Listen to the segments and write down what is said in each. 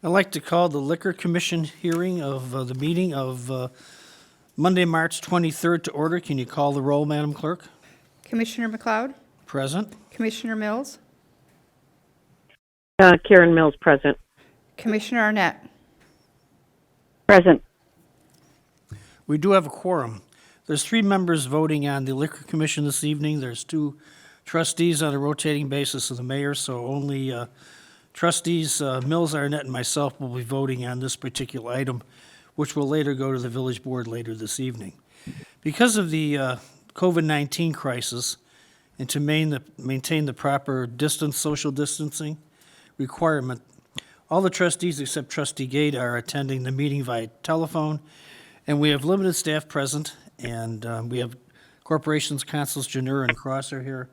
I'd like to call the Liquor Commission hearing of the meeting of Monday, March 23rd to order. Can you call the roll, Madam Clerk? Commissioner McLeod? Present. Commissioner Mills? Karen Mills, present. Commissioner Arnett? Present. We do have a quorum. There's 3 members voting on the Liquor Commission this evening. There's 2 trustees on a rotating basis of the mayor, so only trustees Mills, Arnett, and myself will be voting on this particular item, which will later go to the village board later this evening. Because of the COVID-19 crisis, and to maintain the proper social distancing requirement, all the trustees except Trustee Gate are attending the meeting via telephone, and we have limited staff present, and we have Corporations Counsels Janur and Cross are here,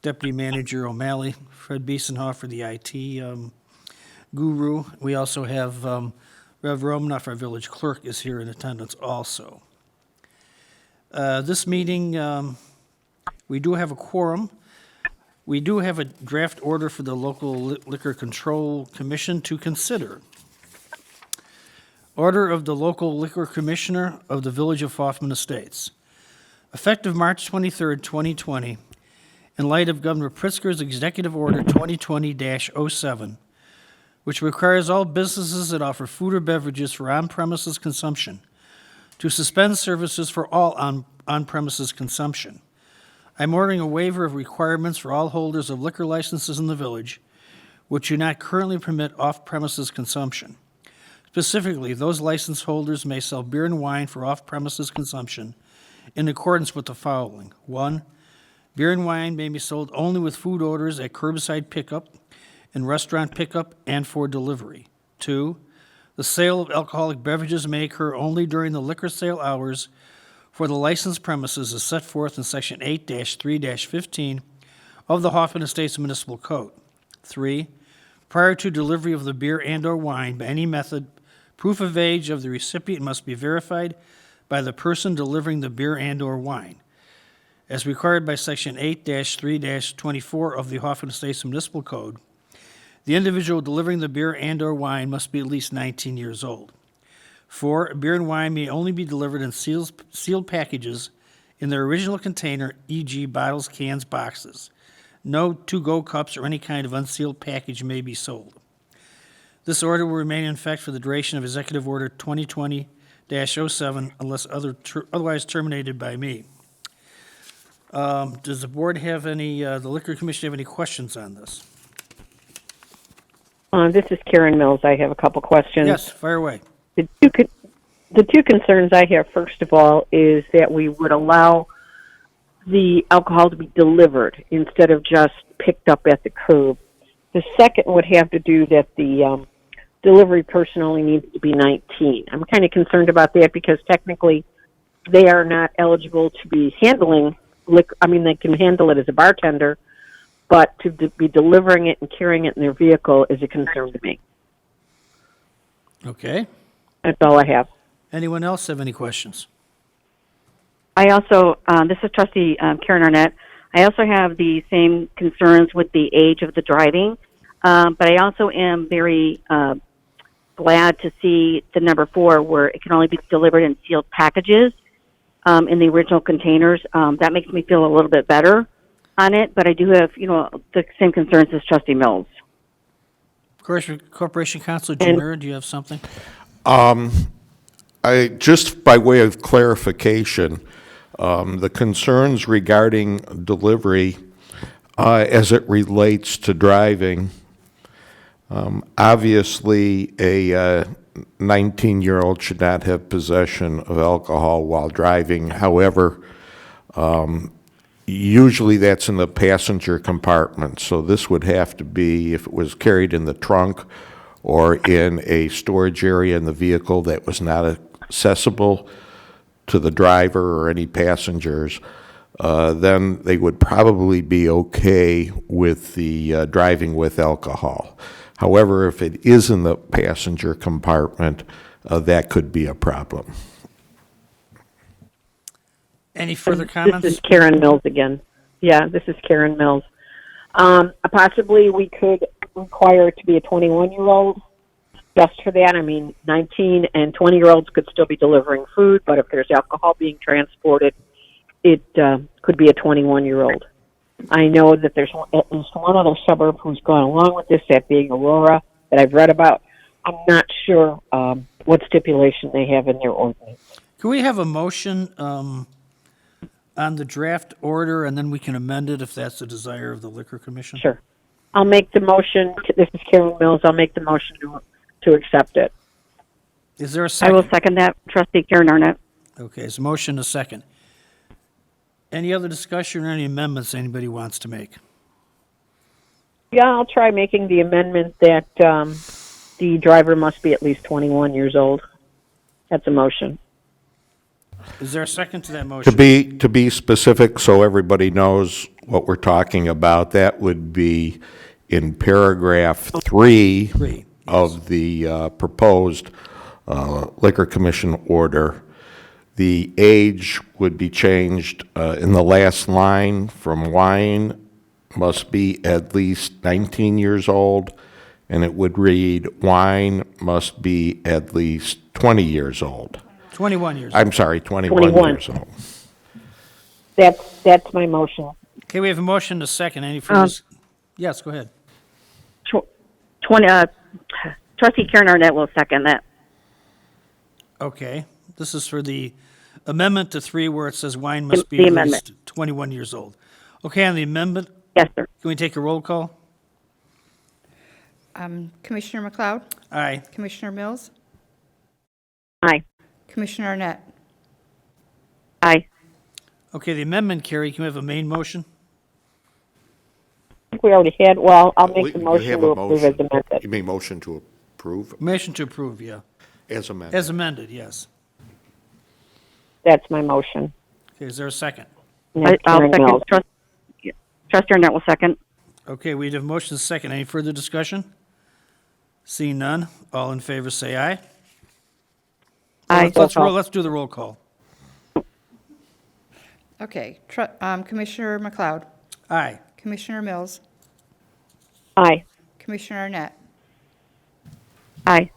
Deputy Manager O'Malley, Fred Biesenhoff for the IT guru. We also have Rev. Romanoff, our village clerk, is here in attendance also. This meeting, we do have a quorum. We do have a draft order for the local Liquor Control Commission to consider. Order of the local Liquor Commissioner of the Village of Hoffman Estates. Effective March 23rd, 2020, in light of Governor Pritzker's Executive Order 2020-07, which requires all businesses that offer food or beverages for on-premises consumption to suspend services for all on-premises consumption. I'm ordering a waiver of requirements for all holders of liquor licenses in the village which do not currently permit off-premises consumption. Specifically, those license holders may sell beer and wine for off-premises consumption in accordance with the following. 1, beer and wine may be sold only with food orders at curbside pickup and restaurant pickup and for delivery. 2, the sale of alcoholic beverages may occur only during the liquor sale hours for the licensed premises as set forth in Section 8-3-15 of the Hoffman Estates Municipal Code. 3, prior to delivery of the beer and/or wine by any method, proof of age of the recipient must be verified by the person delivering the beer and/or wine, as required by Section 8-3-24 of the Hoffman Estates Municipal Code. The individual delivering the beer and/or wine must be at least 19 years old. 4, beer and wine may only be delivered in sealed packages in their original container, e.g. bottles, cans, boxes. No to-go cups or any kind of unsealed package may be sold. This order will remain in effect for the duration of Executive Order 2020-07 unless otherwise terminated by me. Does the board have the Liquor Commission have any questions on this? This is Karen Mills. I have a couple questions. Yes, fire away. The two concerns I have, first of all, is that we would allow the alcohol to be delivered instead of just picked up at the curb. The second would have to do that the delivery person only needs to be 19. I'm kind of concerned about that because technically they are not eligible to be handling liquor. I mean, they can handle it as a bartender, but to be delivering it and carrying it in their vehicle is a concern to me. Okay. That's all I have. Anyone else have any questions? I also, this is Trustee Karen Arnett. I also have the same concerns with the age of the driving, but I also am very glad to see the number 4 where it can only be delivered in sealed packages in the original containers. That makes me feel a little bit better on it, but I do have, the same concerns as Trustee Mills. Corporation Counsel Janur, do you have something? Just by way of clarification, the concerns regarding delivery as it relates to driving, obviously a 19-year-old should not have possession of alcohol while driving. However, usually that's in the passenger compartment, so this would have to be if it was carried in the trunk or in a storage area in the vehicle that was not accessible to the driver or any passengers, then they would probably be okay with the driving with alcohol. However, if it is in the passenger compartment, that could be a problem. Any further comments? This is Karen Mills again. Yeah, this is Karen Mills. Possibly we could require it to be a 21-year-old just for that. I mean, 19 and 20-year-olds could still be delivering food, but if there's alcohol being transported, it could be a 21-year-old. I know that there's at least one other suburb who's gone along with this, that being Aurora, that I've read about. I'm not sure what stipulation they have in their ordinance. Can we have a motion on the draft order, and then we can amend it if that's the desire of the Liquor Commission? Sure. I'll make the motion. This is Karen Mills. I'll make the motion to accept it. Is there a I second? will second that. Trustee Karen Arnett. Okay, so motion a second. Any other discussion or any amendments anybody wants to make? Yeah, I'll try making the amendment that the driver must be at least 21 years old. That's a motion. Is there a second to that motion? To be specific, so everybody knows what we're talking about, that would be in paragraph 3 Three, of the proposed Liquor Commission order. The age would be changed in the last line from wine must be at least 19 years old, and it would read wine must be at least 20 years old. 21 years. I'm sorry, 21 21. years old. That's my motion. Okay, we have a motion to second. Any further? Yes, go ahead. 20, Trustee Karen Arnett will second that. Okay, this is for the amendment to 3 where it says wine must be The at amendment. least 21 years old. Okay, on the amendment, Yes, sir. can we take a roll call? Commissioner McLeod? Aye. Commissioner Mills? Aye. Commissioner Arnett? Aye. Okay, the amendment carried. Can we have a main motion? I think we already had, well, I'll make the You motion have to a approve as motion. amended. You mean motion to approve Motion to approve, yeah. as amended? As amended, yes. That's my motion. Okay, is there a second? And that's I'll Karen second. Mills. Trustee Arnett will second. Okay, we have motion to second. Any further discussion? Seeing none, all in favor say aye. Aye. Let's do the roll call. Okay, Commissioner McLeod? Aye. Commissioner Mills? Aye. Commissioner Arnett? Aye.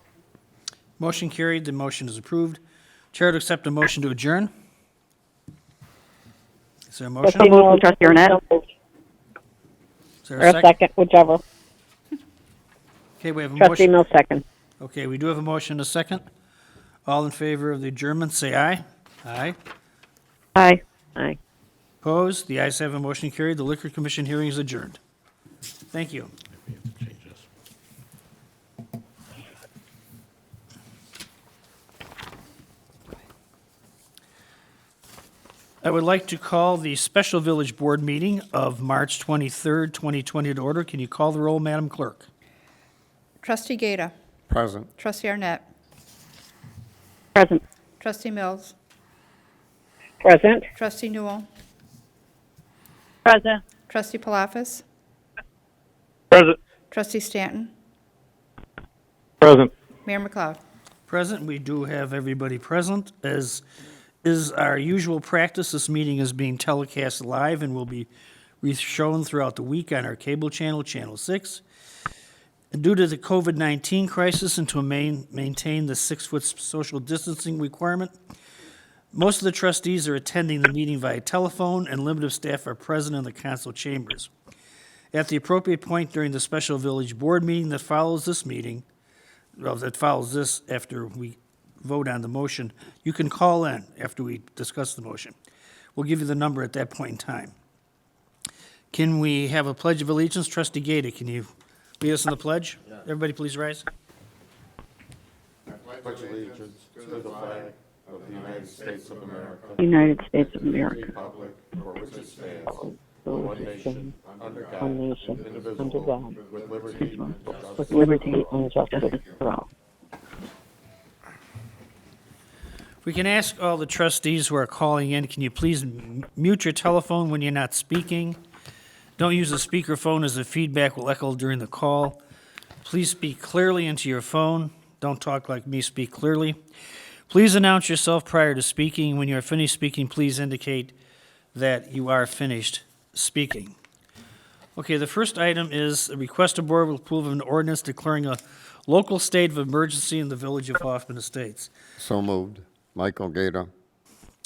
Motion carried. The motion is approved. Chair to accept a motion to adjourn. Is there a motion? So moved from Trustee Arnett. Is there Or a second, whichever. Okay, we have a Trustee motion. Mills, second. Okay, we do have a motion, a second. All in favor of the adjournment, say aye. Aye. Aye. Aye. Opposed? The ayes have a motion carried. The Liquor Commission hearing is adjourned. Thank you. I would like to call the Special Village Board meeting of March 23rd, 2020 to order. Can you call the roll, Madam Clerk? Trustee Gata? Present. Trustee Arnett? Present. Trustee Mills? Present. Trustee Newell? Present. Trustee Palafis? Present. Trustee Stanton? Present. Mayor McLeod? Present, we do have everybody present. As is our usual practice, this meeting is being telecast live and will be shown throughout the week on our cable channel, Channel 6. And due to the COVID-19 crisis and to maintain the 6-foot social distancing requirement, most of the trustees are attending the meeting via telephone, and limited staff are present in the council chambers. At the appropriate point during the special village board meeting that follows this meeting, that follows this after we vote on the motion, you can call in after we discuss the motion. We'll give you the number at that point in time. Can we have a pledge of allegiance? Trustee Gata, can you lead us in the pledge? Everybody please rise. Pledge allegiance to the flag of the United States of America, United States of America. republic for which it stands, One one nation, under God, One nation, under indivisible, God, with liberty and justice. with liberty and justice for all. We can ask all the trustees who are calling in, can you please mute your telephone when you're not speaking? Don't use a speakerphone as the feedback will echo during the call. Please speak clearly into your phone. Don't talk like me, speak clearly. Please announce yourself prior to speaking. When you are finished speaking, please indicate that you are finished speaking. Okay, the first item is a request of board will approve of an ordinance declaring a local state of emergency in the village of Hoffman Estates. So moved. Michael Gator.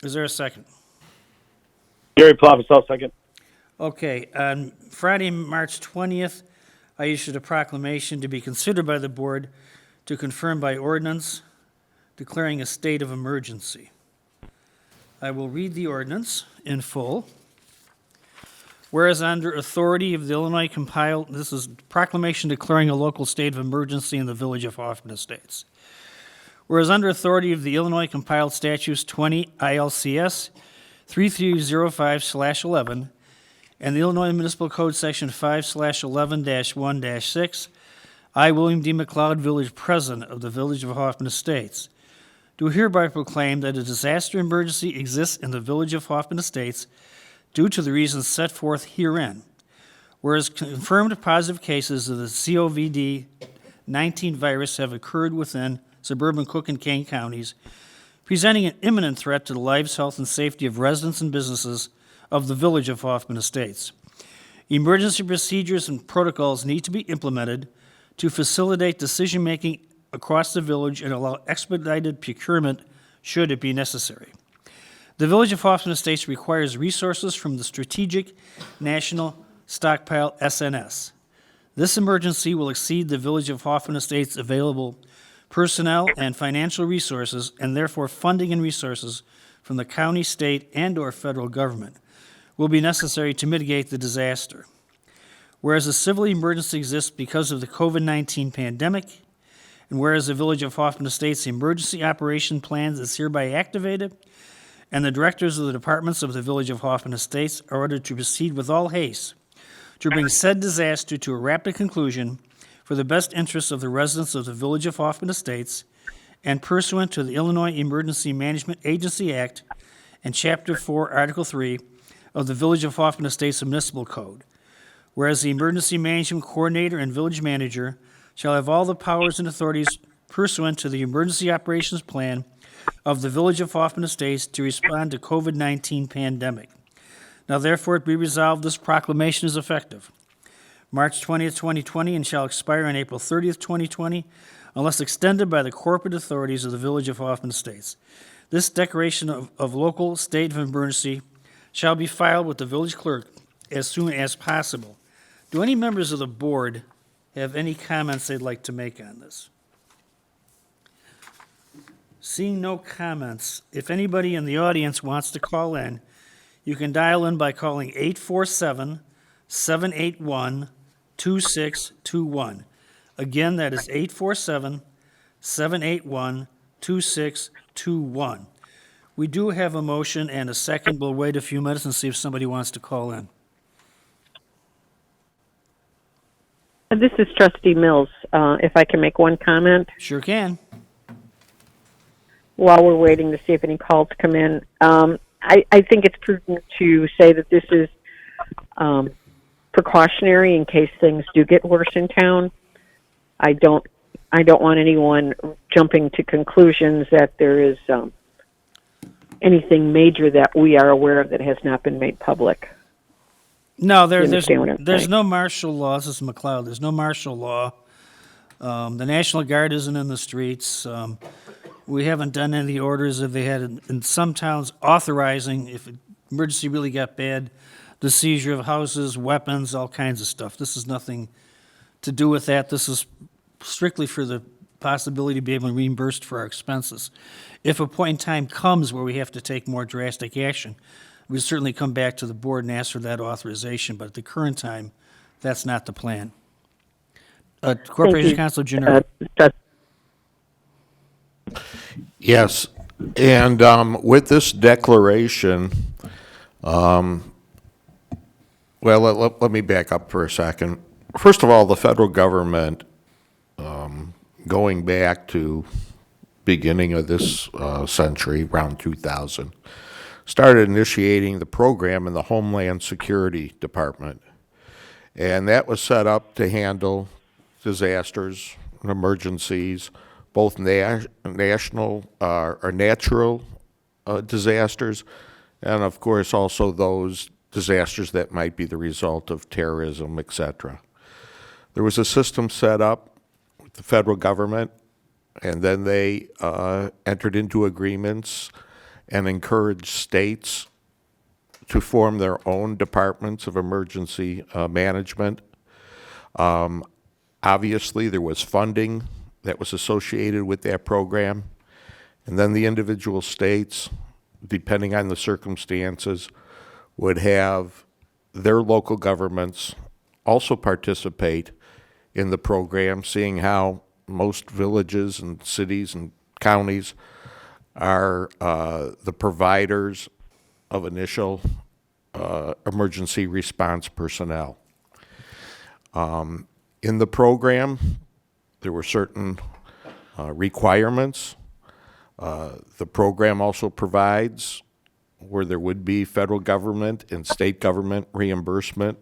Is there a second? Gary Palafis, I'll second. Okay, on Friday, March 20th, I issued a proclamation to be considered by the board to confirm by ordinance declaring a state of emergency. I will read the ordinance in full. Whereas under authority of the Illinois compiled, this is proclamation declaring a local state of emergency in the village of Hoffman Estates. Whereas under authority of the Illinois compiled statutes 20 ILCS 3305/11 and the Illinois Municipal Code Section 5/11-1-6, I, William D. McLeod, village president of the village of Hoffman Estates, do hereby proclaim that a disaster emergency exists in the village of Hoffman Estates due to the reasons set forth herein. Whereas confirmed positive cases of the COVID-19 virus have occurred within suburban Cook and Kane counties, presenting an imminent threat to the lives, health, and safety of residents and businesses of the village of Hoffman Estates. Emergency procedures and protocols need to be implemented to facilitate decision-making across the village and allow expedited procurement should it be necessary. The village of Hoffman Estates requires resources from the Strategic National Stockpile, SNS. This emergency will exceed the village of Hoffman Estates' available personnel and financial resources, and therefore funding and resources from the county, state, and/or federal government will be necessary to mitigate the disaster. Whereas a civil emergency exists because of the COVID-19 pandemic, and whereas the village of Hoffman Estates emergency operation plans is hereby activated, and the directors of the departments of the village of Hoffman Estates are ordered to proceed with all haste to bring said disaster to a rapid conclusion for the best interests of the residents of the village of Hoffman Estates and pursuant to the Illinois Emergency Management Agency Act and Chapter 4, Article 3 of the Village of Hoffman Estates Municipal Code. Whereas the emergency management coordinator and village manager shall have all the powers and authorities pursuant to the emergency operations plan of the village of Hoffman Estates to respond to COVID-19 pandemic. Now therefore it be resolved, this proclamation is effective March 20th, 2020, and shall expire on April 30th, 2020, unless extended by the corporate authorities of the village of Hoffman Estates. This declaration of local state of emergency shall be filed with the village clerk as soon as possible. Do any members of the board have any comments they'd like to make on this? Seeing no comments, if anybody in the audience wants to call in, you can dial in by calling 847-781-2621. Again, that is 847-781-2621. We do have a motion and a second. We'll wait a few minutes and see if somebody wants to call in. This is Trustee Mills. If I can make one comment Sure can. while we're waiting to see if any calls come in. I think it's prudent to say that this is precautionary in case things do get worse in town. I don't want anyone jumping to conclusions that there is anything major that we are aware of that has not been made public. No, You understand what I'm there's saying? no martial law. This is McLeod. There's no martial law. The National Guard isn't in the streets. We haven't done any of the orders that they had in some towns authorizing, if emergency really got bad, the seizure of houses, weapons, all kinds of stuff. This is nothing to do with that. This is strictly for the possibility to be able to reimburse for our expenses. If a point in time comes where we have to take more drastic action, we'll certainly come back to the board and ask for that authorization, but at the current time, that's not the plan. Corporation Counsel Junior. Yes, and with this declaration, well, let me back up for a second. First of all, the federal government, going back to beginning of this century, around 2000, started initiating the program in the Homeland Security Department. And that was set up to handle disasters and emergencies, both national or natural disasters, and of course also those disasters that might be the result of terrorism, etc. There was a system set up with the federal government, and then they entered into agreements and encouraged states to form their own departments of emergency management. Obviously, there was funding that was associated with that program, and then the individual states, depending on the circumstances, would have their local governments also participate in the program, seeing how most villages and cities and counties are the providers of initial emergency response personnel. In the program, there were certain requirements. The program also provides where there would be federal government and state government reimbursement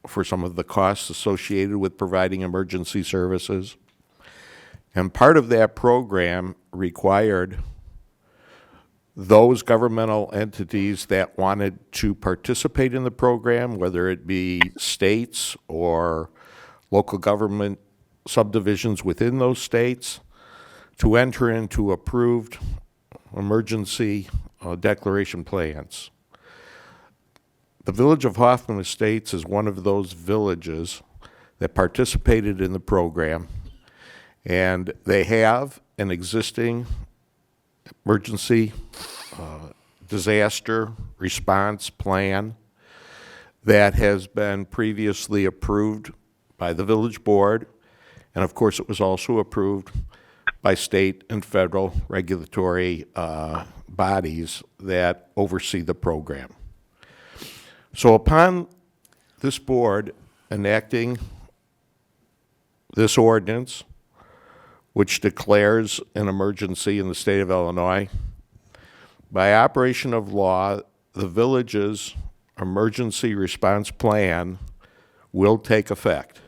for some of the costs associated with providing emergency services. And part of that program required those governmental entities that wanted to participate in the program, whether it be states or local government subdivisions within those states, to enter into approved emergency declaration plans. The village of Hoffman Estates is one of those villages that participated in the program, and they have an existing emergency disaster response plan that has been previously approved by the village board, and of course it was also approved by state and federal regulatory bodies that oversee the program. So upon this board enacting this ordinance, which declares an emergency in the state of Illinois, by operation of law, the village's emergency response plan will take effect.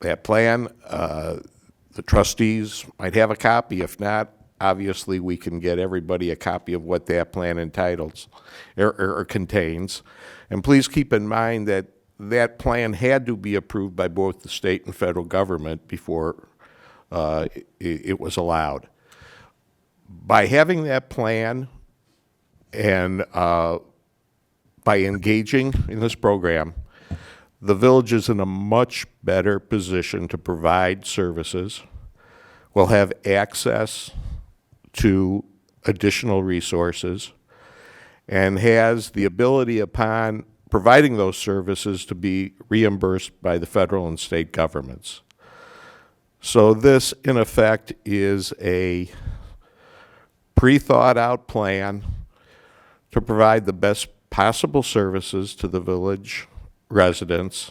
That plan, the trustees might have a copy. If not, obviously we can get everybody a copy of what that plan entitles or contains. And please keep in mind that that plan had to be approved by both the state and federal government before it was allowed. By having that plan and by engaging in this program, the village is in a much better position to provide services, will have access to additional resources, and has the ability upon providing those services to be reimbursed by the federal and state governments. So this, in effect, is a pre-thought-out plan to provide the best possible services to the village residents,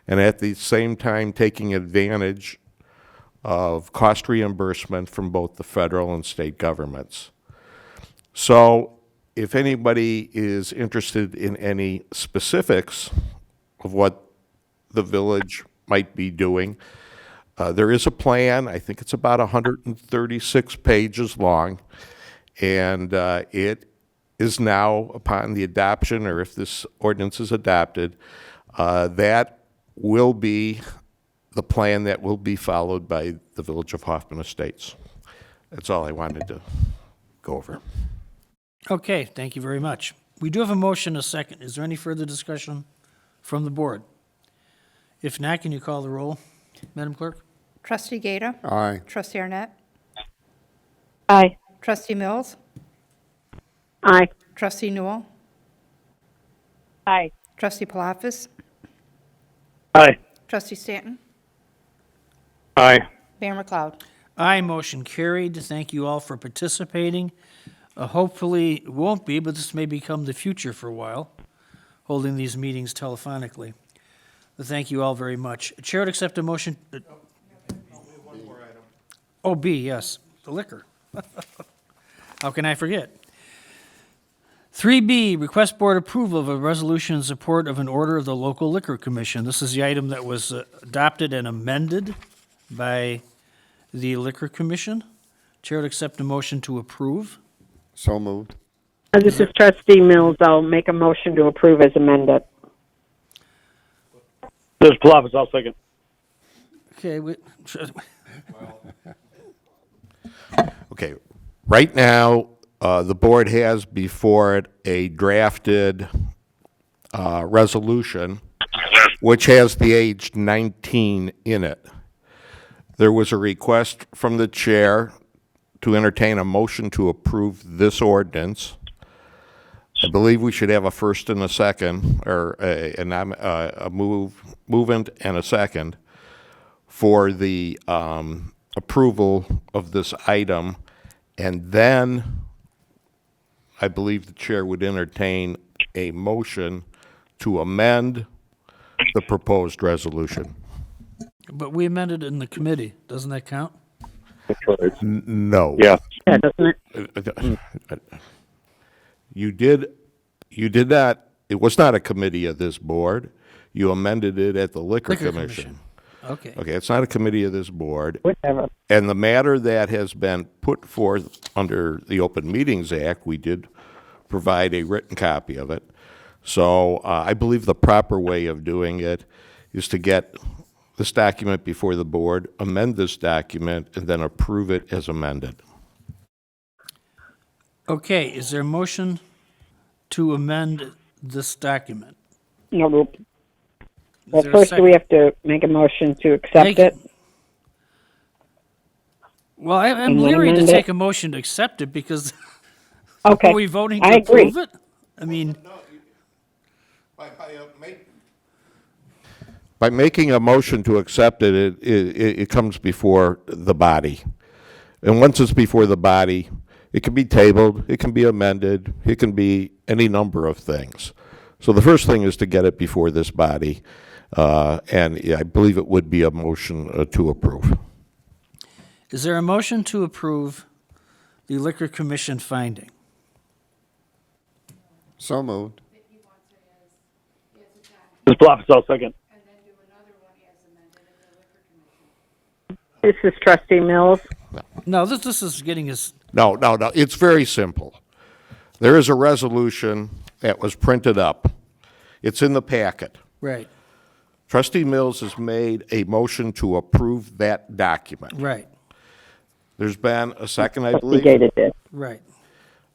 and at the same time taking advantage of cost reimbursement from both the federal and state governments. So if anybody is interested in any specifics of what the village might be doing, there is a plan. I think it's about 136 pages long, and it is now, upon the adoption, or if this ordinance is adopted, that will be the plan that will be followed by the village of Hoffman Estates. That's all I wanted to go over. Okay, thank you very much. We do have a motion, a second. Is there any further discussion from the board? If not, can you call the roll, Madam Clerk? Trustee Gata. Aye. Trustee Arnett. Aye. Trustee Mills. Aye. Trustee Newell. Aye. Trustee Palafis. Aye. Trustee Stanton. Aye. Mayor McLeod. Aye, motion carried. Thank you all for participating. Hopefully, it won't be, but this may become the future for a while, holding these meetings telephonically. Thank you all very much. Chair would accept a motion. Oh, B, yes, the liquor. How can I forget? 3B, request board approval of a resolution in support of an order of the local liquor commission. This is the item that was adopted and amended by the liquor commission. Chair would accept a motion to approve. So moved. This is Trustee Mills. I'll make a motion to approve as amended. This is Palafis, I'll second. Okay, Okay, right now, the board has before it a drafted resolution which has the age 19 in it. There was a request from the chair to entertain a motion to approve this ordinance. I believe we should have a first and a second, or a movement and a second for the approval of this item, and then I believe the chair would entertain a motion to amend the proposed resolution. but we amended it in the committee. Doesn't that count? No. Yeah. Yeah, doesn't it? You did that. It was not a committee of this board. You amended it at the Liquor Liquor Commission. Okay. Okay, it's not a committee of this board. Whatever. And the matter that has been put forth under the Open Meetings Act, we did provide a written copy of it. So I believe the proper way of doing it is to get this document before the board, amend this document, and then approve it as amended. Okay, is there a motion to amend this document? No, well, Is there a first, do we second? have to make a motion to accept Make it? Well, I'm And then leery to amend take it? a motion to accept it because Okay. are we voting to I agree. approve it? I mean, By making a motion to accept it, it comes before the body. And once it's before the body, it can be tabled, it can be amended, it can be any number of things. So the first thing is to get it before this body, and I believe it would be a motion to approve. is there a motion to approve the Liquor Commission finding? So moved. This is Palafis, I'll second. This is Trustee Mills. No, this is getting us, No, it's very simple. There is a resolution that was printed up. It's in the packet. right, Trustee Mills has made a motion to approve that document. right, There's been a second, I Trustee believe? Gata did. right.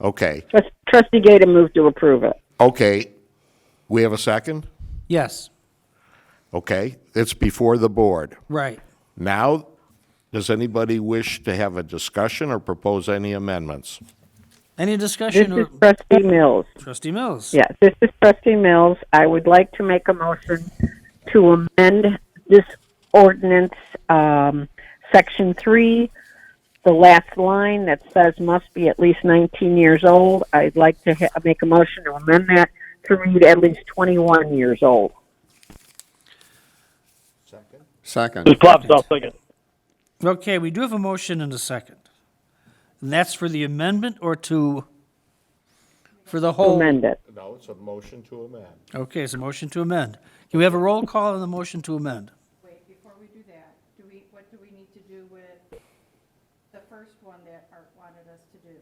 Okay, Trustee Gata moved to approve it. okay. We have a second? Yes, Okay, it's before the board. right. Now, does anybody wish to have a discussion or propose any amendments? Any This discussion? is or Trustee Mills. Trustee Mills? Yes, this is Trustee Mills. I would like to make a motion to amend this ordinance, Section 3, the last line that says must be at least 19 years old. I'd like to make a motion to amend that to read at least 21 years old. Second. This is Palafis, I'll second. Okay, we do have a motion and a second. And that's for the amendment or for the To whole? amend it. No, it's a motion to amend. Okay, it's a motion to amend. Can we have a roll call on the motion to amend? Wait, before we do that, what do we need to do with the first one that Art wanted us to do?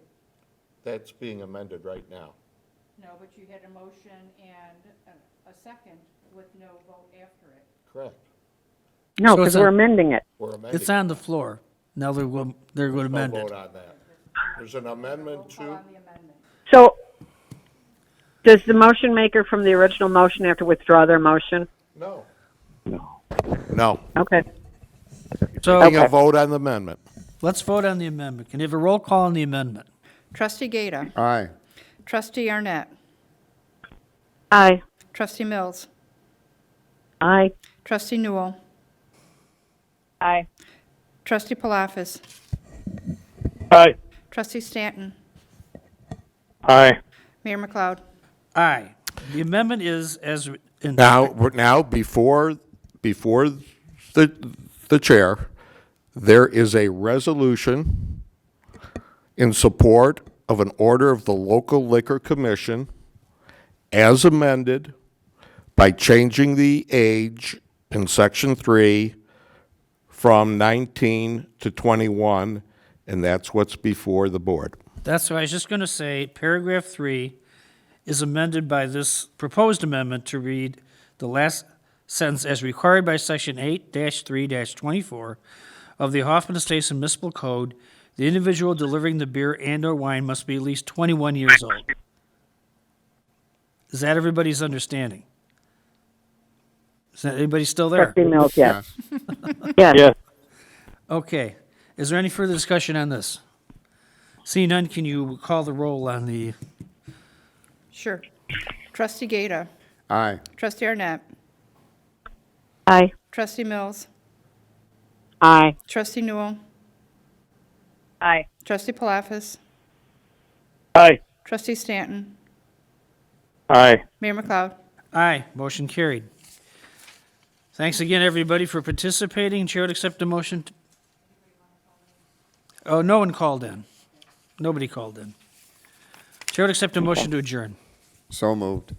That's being amended right now. No, but you had a motion and a second with no vote after it. Correct. No, So because it's a- we're amending it. We're amending. It's on the floor. Now they're going to No amend vote it. on that. There's an amendment Call to, on the amendment. So, does the motion maker from the original motion have to withdraw their motion? no. No. Okay. So Taking a vote on the amendment. let's vote on the amendment. Can you have a roll call on the amendment? Trustee Gata. Aye. Trustee Arnett. Aye. Trustee Mills. Aye. Trustee Newell. Aye. Trustee Palafis. Aye. Trustee Stanton. Aye. Mayor McLeod. Aye. The amendment is as in. Now, before the chair, there is a resolution in support of an order of the local liquor commission as amended by changing the age in section 3 from 19 to 21, and that's what's before the board. That's what I was just going to say. Paragraph 3 is amended by this proposed amendment to read the last sentence as required by Section 8-3-24 of the Hoffman Estates Municipal Code. The individual delivering the beer and/or wine must be at least 21 years old. Is that everybody's understanding? Is that anybody still there? Trustee Mills, yes. Yes. Yes. Yes. Okay. Is there any further discussion on this? Seeing none, can you call the roll on the, Sure. Trustee Gata. Aye. Trustee Arnett. Aye. Trustee Mills. Aye. Trustee Newell. Aye. Trustee Palafis. Aye. Trustee Stanton. Aye. Mayor McLeod. aye, motion carried. Thanks again, everybody, for participating. Chair would accept a motion. Oh, no one called in. Nobody called in. Chair would accept a motion to adjourn. So moved.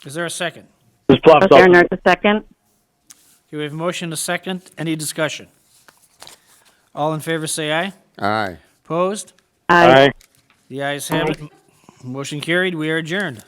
Is there a second? Ms. Flop is Trustee all Arnett, the second. Okay, we have a motion, a second. Any discussion? All in favor, say aye. Aye. Opposed? Aye. The ayes have it. Motion carried. We are adjourned.